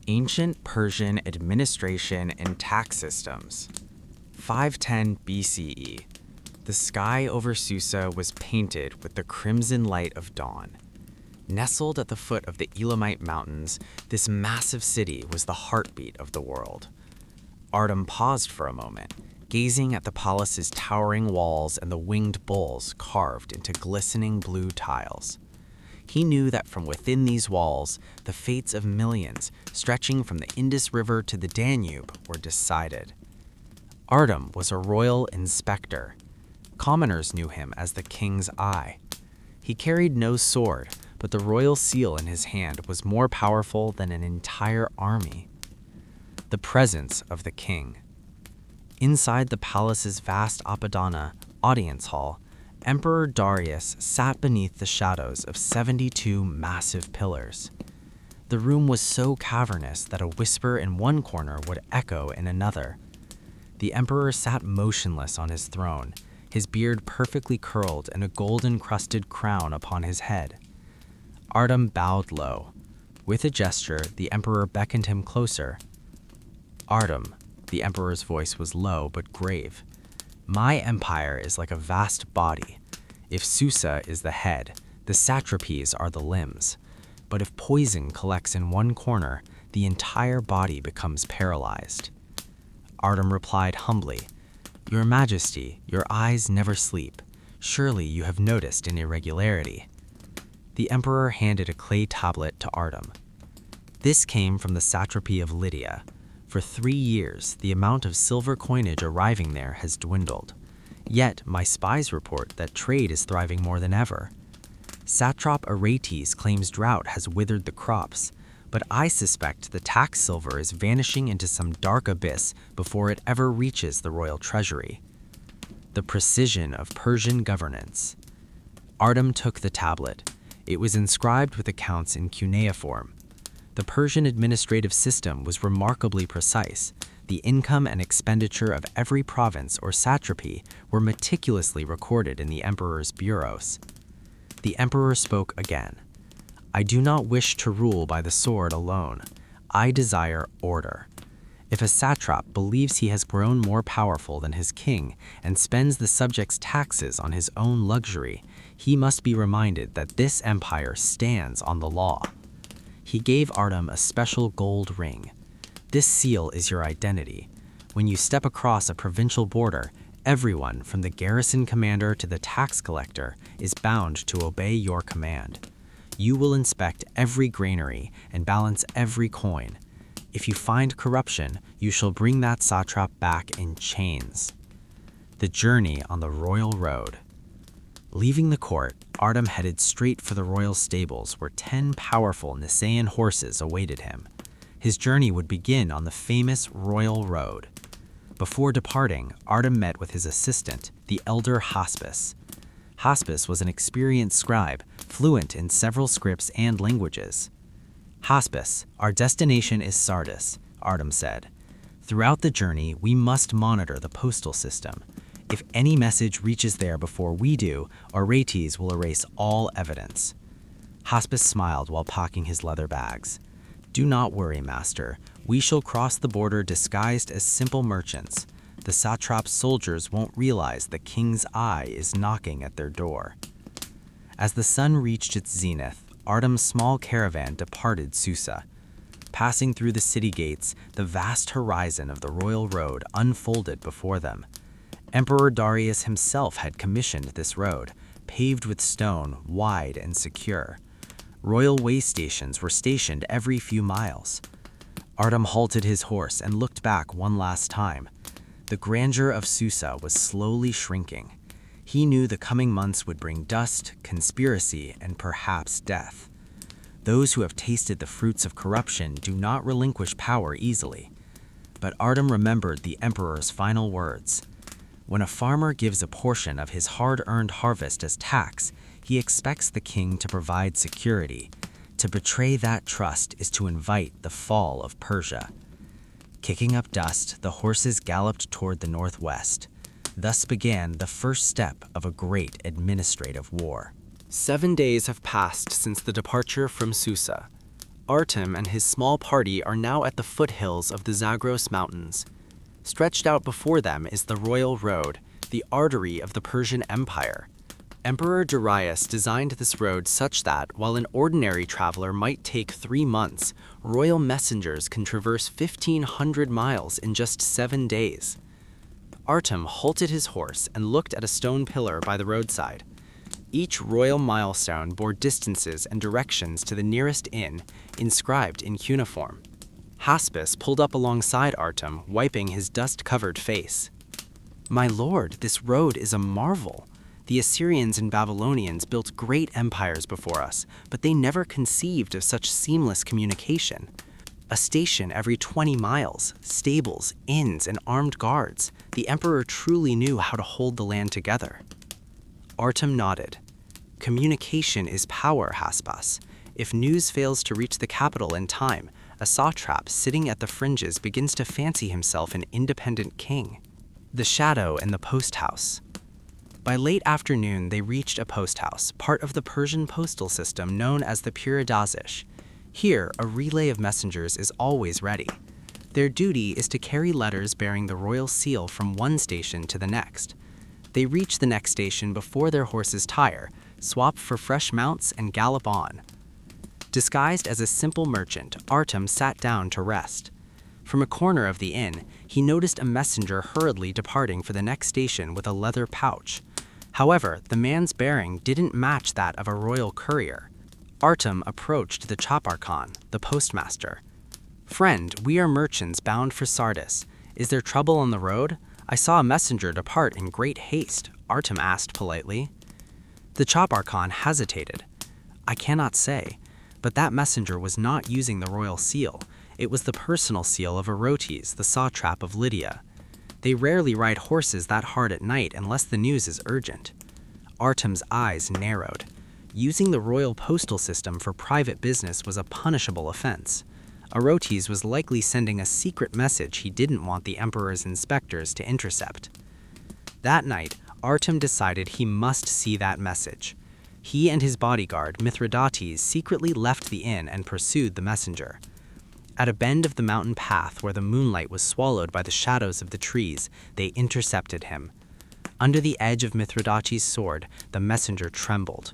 Ancient Persian Administration and Tax Systems. 510 BCE. The sky over Susa was painted with the crimson light of dawn. Nestled at the foot of the Elamite Mountains, this massive city was the heartbeat of the world. Artem paused for a moment, gazing at the palace's towering walls and the winged bulls carved into glistening blue tiles. He knew that from within these walls, the fates of millions, stretching from the Indus River to the Danube, were decided. Artem was a royal inspector. Commoners knew him as the king's eye. He carried no sword, but the royal seal in his hand was more powerful than an entire army. The presence of the king. Inside the palace's vast Apadana audience hall, Emperor Darius sat beneath the shadows of 72 massive pillars. The room was so cavernous that a whisper in one corner would echo in another. The emperor sat motionless on his throne, his beard perfectly curled and a gold-encrusted crown upon his head. Artem bowed low. With a gesture, the emperor beckoned him closer. "Artem," the emperor's voice was low but grave. "My empire is like a vast body. If Susa is the head, the satrapies are the limbs. But if poison collects in one corner, the entire body becomes paralyzed." Artem replied humbly, "Your Majesty, your eyes never sleep. Surely you have noticed an irregularity." The emperor handed a clay tablet to Artem. "This came from the satrapy of Lydia. For 3 years, the amount of silver coinage arriving there has dwindled. Yet my spies report that trade is thriving more than ever. Satrap Arates claims drought has withered the crops, but I suspect the tax silver is vanishing into some dark abyss before it ever reaches the royal treasury." The precision of Persian governance. Artem took the tablet. It was inscribed with accounts in cuneiform. The Persian administrative system was remarkably precise. The income and expenditure of every province or satrapy were meticulously recorded in the emperor's bureaus. The emperor spoke again. "I do not wish to rule by the sword alone. I desire order. If a satrap believes he has grown more powerful than his king and spends the subjects' taxes on his own luxury, he must be reminded that this empire stands on the law." He gave Artem a special gold ring. "This seal is your identity. When you step across a provincial border, everyone from the garrison commander to the tax collector is bound to obey your command. You will inspect every granary and balance every coin. If you find corruption, you shall bring that satrap back in chains." The journey on the royal road. Leaving the court, Artem headed straight for the royal stables where 10 powerful Nisaean horses awaited him. His journey would begin on the famous royal road. Before departing, Artem met with his assistant, the elder Haspis. Haspis was an experienced scribe, fluent in several scripts and languages. "Haspis, our destination is Sardis," Artem said. "Throughout the journey, we must monitor the postal system. If any message reaches there before we do, Arates will erase all evidence." Haspis smiled while packing his leather bags. "Do not worry, master. We shall cross the border disguised as simple merchants. The satrap's soldiers won't realize the king's eye is knocking at their door." As the sun reached its zenith, Artem's small caravan departed Susa. Passing through the city gates, the vast horizon of the royal road unfolded before them. Emperor Darius himself had commissioned this road, paved with stone, wide and secure. Royal way stations were stationed every few miles. Artem halted his horse and looked back one last time. The grandeur of Susa was slowly shrinking. He knew the coming months would bring dust, conspiracy, and perhaps death. Those who have tasted the fruits of corruption do not relinquish power easily. But Artem remembered the emperor's final words. When a farmer gives a portion of his hard-earned harvest as tax, he expects the king to provide security. To betray that trust is to invite the fall of Persia. Kicking up dust, the horses galloped toward the northwest. Thus began the first step of a great administrative war. 7 days have passed since the departure from Susa. Artem and his small party are now at the foothills of the Zagros Mountains. Stretched out before them is the Royal Road, the artery of the Persian Empire. Emperor Darius designed this road such that, while an ordinary traveler might take 3 months, royal messengers can traverse 1,500 miles in just 7 days. Artem halted his horse and looked at a stone pillar by the roadside. Each royal milestone bore distances and directions to the nearest inn, inscribed in cuneiform. Haspus pulled up alongside Artem, wiping his dust-covered face. "My lord, this road is a marvel. The Assyrians and Babylonians built great empires before us, but they never conceived of such seamless communication. A station every 20 miles, stables, inns, and armed guards. The emperor truly knew how to hold the land together." Artem nodded. "Communication is power, Haspus. If news fails to reach the capital in time, a satrap sitting at the fringes begins to fancy himself an independent king." The shadow and the post house. By late afternoon, they reached a post house, part of the Persian postal system known as the Puridazish. Here, a relay of messengers is always ready. Their duty is to carry letters bearing the royal seal from one station to the next. They reach the next station before their horses tire, swap for fresh mounts, and gallop on. Disguised as a simple merchant, Artem sat down to rest. From a corner of the inn, he noticed a messenger hurriedly departing for the next station with a leather pouch. However, the man's bearing didn't match that of a royal courier. Artem approached the Chaparkhan, the postmaster. "Friend, we are merchants bound for Sardis. Is there trouble on the road? I saw a messenger depart in great haste," Artem asked politely. The Chaparkhan hesitated. "I cannot say, but that messenger was not using the royal seal. It was the personal seal of Orotes, the satrap of Lydia. They rarely ride horses that hard at night unless the news is urgent." Artem's eyes narrowed. Using the royal postal system for private business was a punishable offense. Orotes was likely sending a secret message he didn't want the emperor's inspectors to intercept. That night, Artem decided he must see that message. He and his bodyguard, Mithridates, secretly left the inn and pursued the messenger. At a bend of the mountain path where the moonlight was swallowed by the shadows of the trees, they intercepted him. Under the edge of Mithridates' sword, the messenger trembled.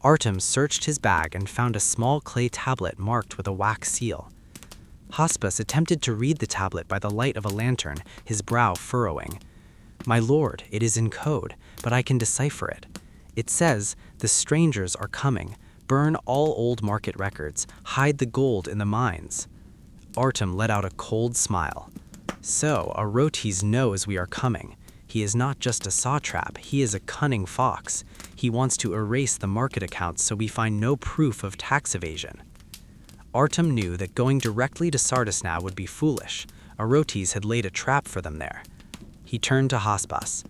Artem searched his bag and found a small clay tablet marked with a wax seal. Haspus attempted to read the tablet by the light of a lantern, his brow furrowing. "My lord, it is in code, but I can decipher it. It says, 'The strangers are coming. Burn all old market records. Hide the gold in the mines.'" Artem let out a cold smile. "So, Orotes knows we are coming. He is not just a satrap, he is a cunning fox. He wants to erase the market accounts so we find no proof of tax evasion." Artem knew that going directly to Sardis now would be foolish. Orotes had laid a trap for them there. He turned to Haspus.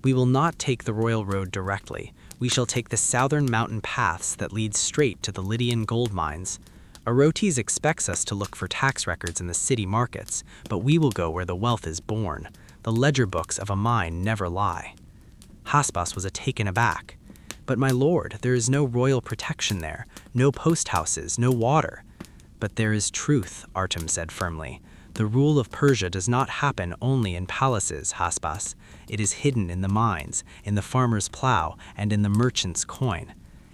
"We will not take the royal road directly. We shall take the southern mountain paths that lead straight to the Lydian gold mines. Orotes expects us to look for tax records in the city markets, but we will go where the wealth is born. The ledger books of a mine never lie." Haspus was taken aback. "But my lord, there is no royal protection there, no post houses, no water." "But there is truth," Artem said firmly. "The rule of Persia does not happen only in palaces, Haspus. It is hidden in the mines, in the farmer's plow, and in the merchant's coin.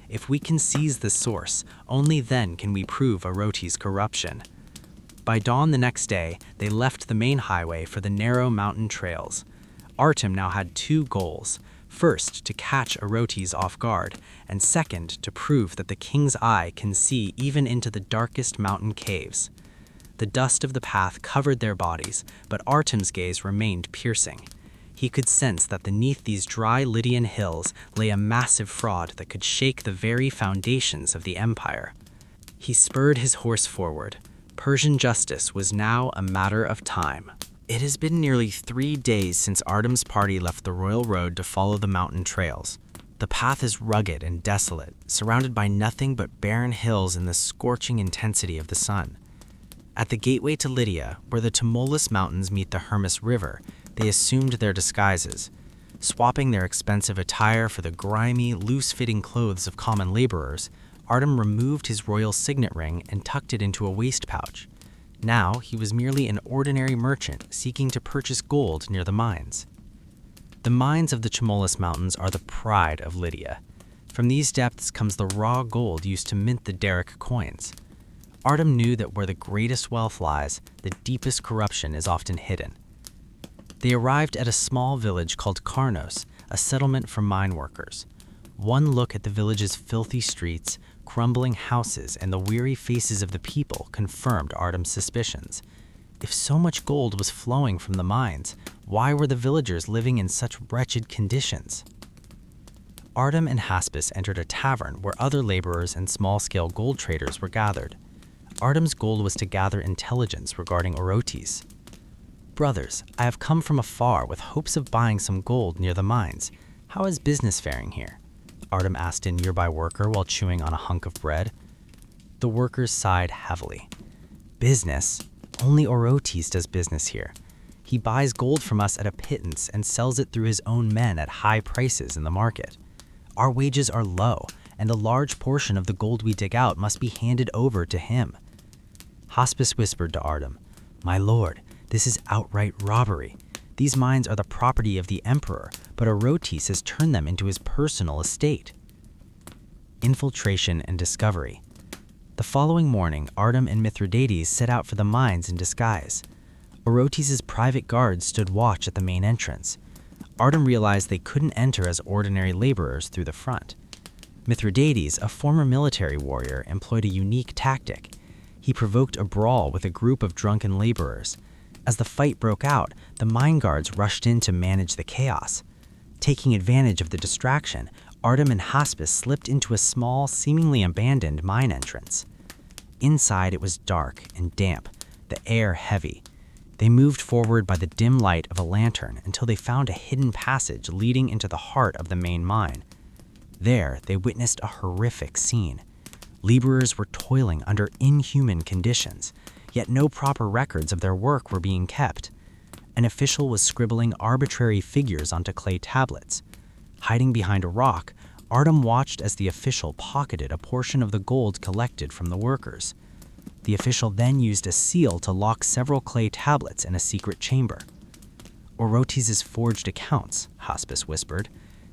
If we can seize the source, only then can we prove Orotes' corruption." By dawn the next day, they left the main highway for the narrow mountain trails. Artem now had 2 goals. First, to catch Orotes off guard, and second, to prove that the king's eye can see even into the darkest mountain caves. The dust of the path covered their bodies, but Artem's gaze remained piercing. He could sense that beneath these dry Lydian hills lay a massive fraud that could shake the very foundations of the empire. He spurred his horse forward. Persian justice was now a matter of time. It has been nearly 3 days since Artem's party left the royal road to follow the mountain trails. The path is rugged and desolate, surrounded by nothing but barren hills in the scorching intensity of the sun. At the gateway to Lydia, where the Tumulus Mountains meet the Hermus River, they assumed their disguises. Swapping their expensive attire for the grimy, loose-fitting clothes of common laborers, Artem removed his royal signet ring and tucked it into a waist pouch. Now he was merely an ordinary merchant seeking to purchase gold near the mines. The mines of the Chmolos Mountains are the pride of Lydia. From these depths comes the raw gold used to mint the Derrick coins. Artem knew that where the greatest wealth lies, the deepest corruption is often hidden. They arrived at a small village called Karnos, a settlement for mine workers. One look at the village's filthy streets, crumbling houses, and the weary faces of the people confirmed Artem's suspicions. If so much gold was flowing from the mines, why were the villagers living in such wretched conditions? Artem and Haspis entered a tavern where other laborers and small-scale gold traders were gathered. Artem's goal was to gather intelligence regarding Orotes. "Brothers, I have come from afar with hopes of buying some gold near the mines. How is business faring here?" Artem asked a nearby worker while chewing on a hunk of bread. The workers sighed heavily. "Business? Only Orotes does business here. He buys gold from us at a pittance and sells it through his own men at high prices in the market. Our wages are low, and a large portion of the gold we dig out must be handed over to him." Haspis whispered to Artem, "My lord, this is outright robbery. These mines are the property of the emperor, but Orotes has turned them into his personal estate." Infiltration and discovery. The following morning, Artem and Mithridates set out for the mines in disguise. Orotes' private guards stood watch at the main entrance. Artem realized they couldn't enter as ordinary laborers through the front. Mithridates, a former military warrior, employed a unique tactic. He provoked a brawl with a group of drunken laborers. As the fight broke out, the mine guards rushed in to manage the chaos. Taking advantage of the distraction, Artem and Haspis slipped into a small, seemingly abandoned mine entrance. Inside it was dark and damp, the air heavy. They moved forward by the dim light of a lantern until they found a hidden passage leading into the heart of the main mine. There, they witnessed a horrific scene. Laborers were toiling under inhuman conditions, yet no proper records of their work were being kept. An official was scribbling arbitrary figures onto clay tablets. Hiding behind a rock, Artem watched as the official pocketed a portion of the gold collected from the workers. The official then used a seal to lock several clay tablets in a secret chamber. "Orotes' forged accounts," Haspis whispered.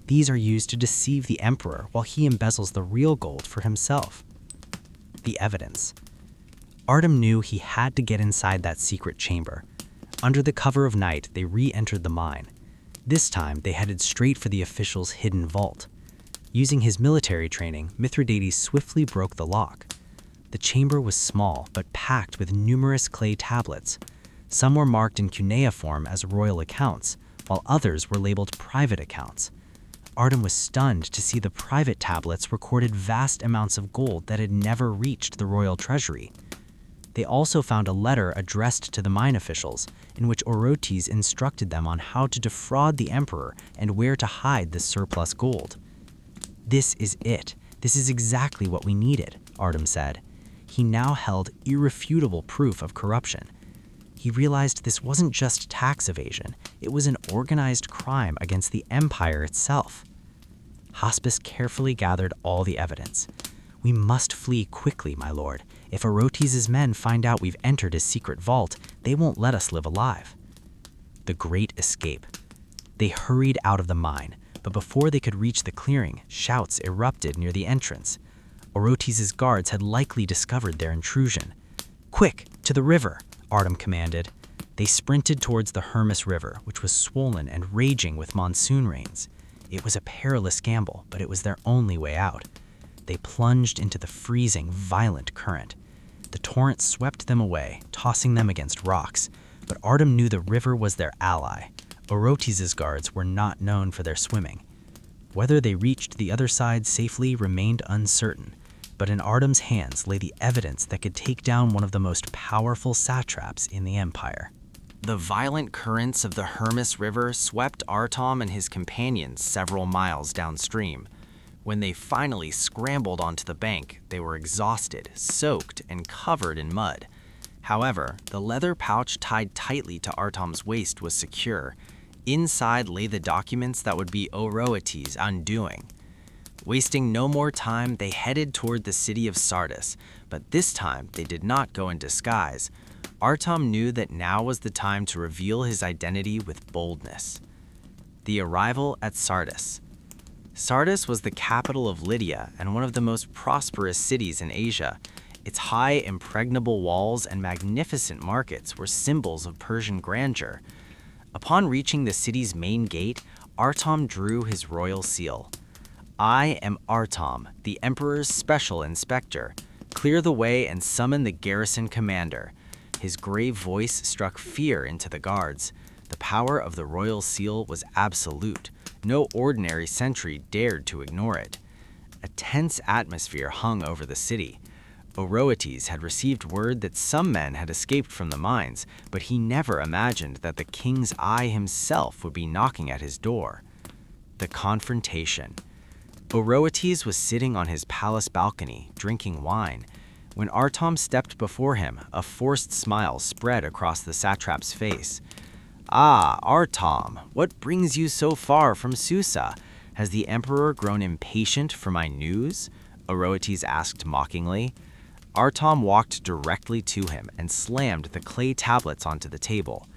"These are used to deceive the emperor while he embezzles the real gold for himself." The evidence. Artem knew he had to get inside that secret chamber. Under the cover of night, they re-entered the mine. This time, they headed straight for the official's hidden vault. Using his military training, Mithridates swiftly broke the lock. The chamber was small, but packed with numerous clay tablets. Some were marked in cuneiform as royal accounts, while others were labeled private accounts. Artem was stunned to see the private tablets recorded vast amounts of gold that had never reached the royal treasury. They also found a letter addressed to the mine officials, in which Orotes instructed them on how to defraud the emperor and where to hide the surplus gold. "This is it. This is exactly what we needed," Artem said. He now held irrefutable proof of corruption. He realized this wasn't just tax evasion, it was an organized crime against the empire itself. Haspis carefully gathered all the evidence. "We must flee quickly, my lord. If Orotes' men find out we've entered his secret vault, they won't let us live alive." The Great Escape. They hurried out of the mine, but before they could reach the clearing, shouts erupted near the entrance. Orotes' guards had likely discovered their intrusion. "Quick, to the river," Artem commanded. They sprinted towards the Hermus River, which was swollen and raging with monsoon rains. It was a perilous gamble, but it was their only way out. They plunged into the freezing, violent current. The torrent swept them away, tossing them against rocks, but Artem knew the river was their ally. Orotes' guards were not known for their swimming. Whether they reached the other side safely remained uncertain, but in Artem's hands lay the evidence that could take down one of the most powerful satraps in the empire. The violent currents of the Hermus River swept Artem and his companions several miles downstream. When they finally scrambled onto the bank, they were exhausted, soaked, and covered in mud. However, the leather pouch tied tightly to Artem's waist was secure. Inside lay the documents that would be Orotes' undoing. Wasting no more time, they headed toward the city of Sardis, but this time they did not go in disguise. Artam knew that now was the time to reveal his identity with boldness. The arrival at Sardis. Sardis was the capital of Lydia and one of the most prosperous cities in Asia. Its high, impregnable walls and magnificent markets were symbols of Persian grandeur. Upon reaching the city's main gate, Artam drew his royal seal. "I am Artam, the Emperor's special inspector. Clear the way and summon the garrison commander." His grave voice struck fear into the guards. The power of the royal seal was absolute. No ordinary sentry dared to ignore it. A tense atmosphere hung over the city. Oroetes had received word that some men had escaped from the mines, but he never imagined that the king's eye himself would be knocking at his door. The confrontation. Oroetes was sitting on his palace balcony, drinking wine. When Artam stepped before him, a forced smile spread across the satrap's face. "Ah, Artam, what brings you so far from Susa? Has the emperor grown impatient for my news?" Oroetes asked mockingly. Artam walked directly to him and slammed the clay tablets onto the table.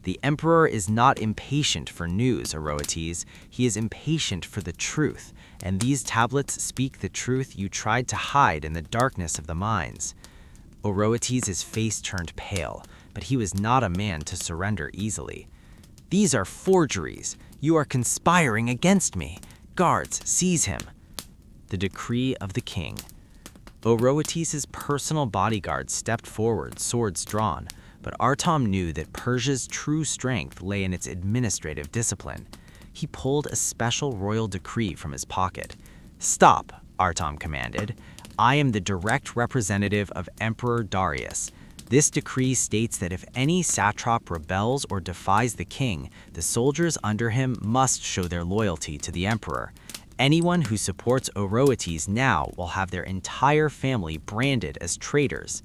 "The emperor is not impatient for news, Oroetes. He is impatient for the truth, and these tablets speak the truth you tried to hide in the darkness of the mines." Oroetes' face turned pale, but he was not a man to surrender easily. "These are forgeries. You are conspiring against me. Guards, seize him." The decree of the king. Oroetes' personal bodyguards stepped forward, swords drawn, but Artam knew that Persia's true strength lay in its administrative discipline. He pulled a special royal decree from his pocket. "Stop," Artam commanded. "I am the direct representative of Emperor Darius. This decree states that if any satrap rebels or defies the king, the soldiers under him must show their loyalty to the emperor. Anyone who supports Oroetes now will have their entire family branded as traitors."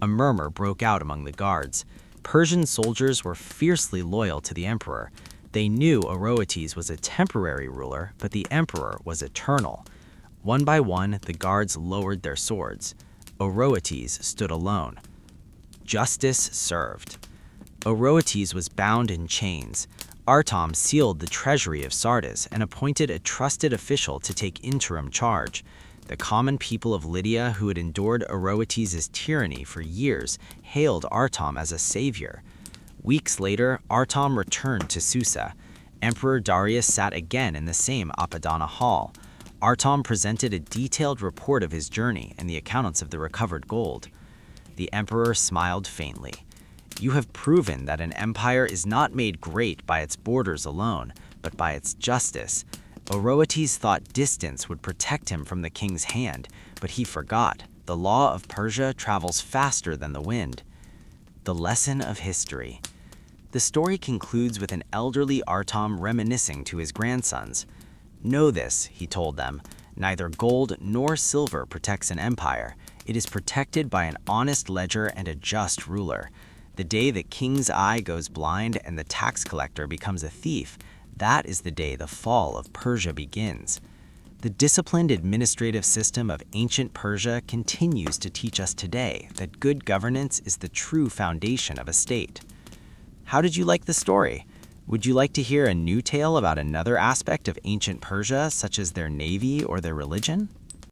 A murmur broke out among the guards. Persian soldiers were fiercely loyal to the emperor. They knew Oroetes was a temporary ruler, but the emperor was eternal. One by one, the guards lowered their swords. Oroetes stood alone. Justice served. Oroetes was bound in chains. Artam sealed the treasury of Sardis and appointed a trusted official to take interim charge. The common people of Lydia who had endured Oroetes' tyranny for years hailed Artam as a savior. Weeks later, Artam returned to Susa. Emperor Darius sat again in the same Apadana hall. Artam presented a detailed report of his journey and the accounts of the recovered gold. The emperor smiled faintly. "You have proven that an empire is not made great by its borders alone, but by its justice." Oroetes thought distance would protect him from the king's hand, but he forgot. The law of Persia travels faster than the wind. The lesson of history. The story concludes with an elderly Artam reminiscing to his grandsons. "Know this," he told them, "neither gold nor silver protects an empire. It is protected by an honest ledger and a just ruler. The day the king's eye goes blind and the tax collector becomes a thief, that is the day the fall of Persia begins." The disciplined administrative system of ancient Persia continues to teach us today that good governance is the true foundation of a state. How did you like the story? Would you like to hear a new tale about another aspect of ancient Persia, such as their navy or their religion?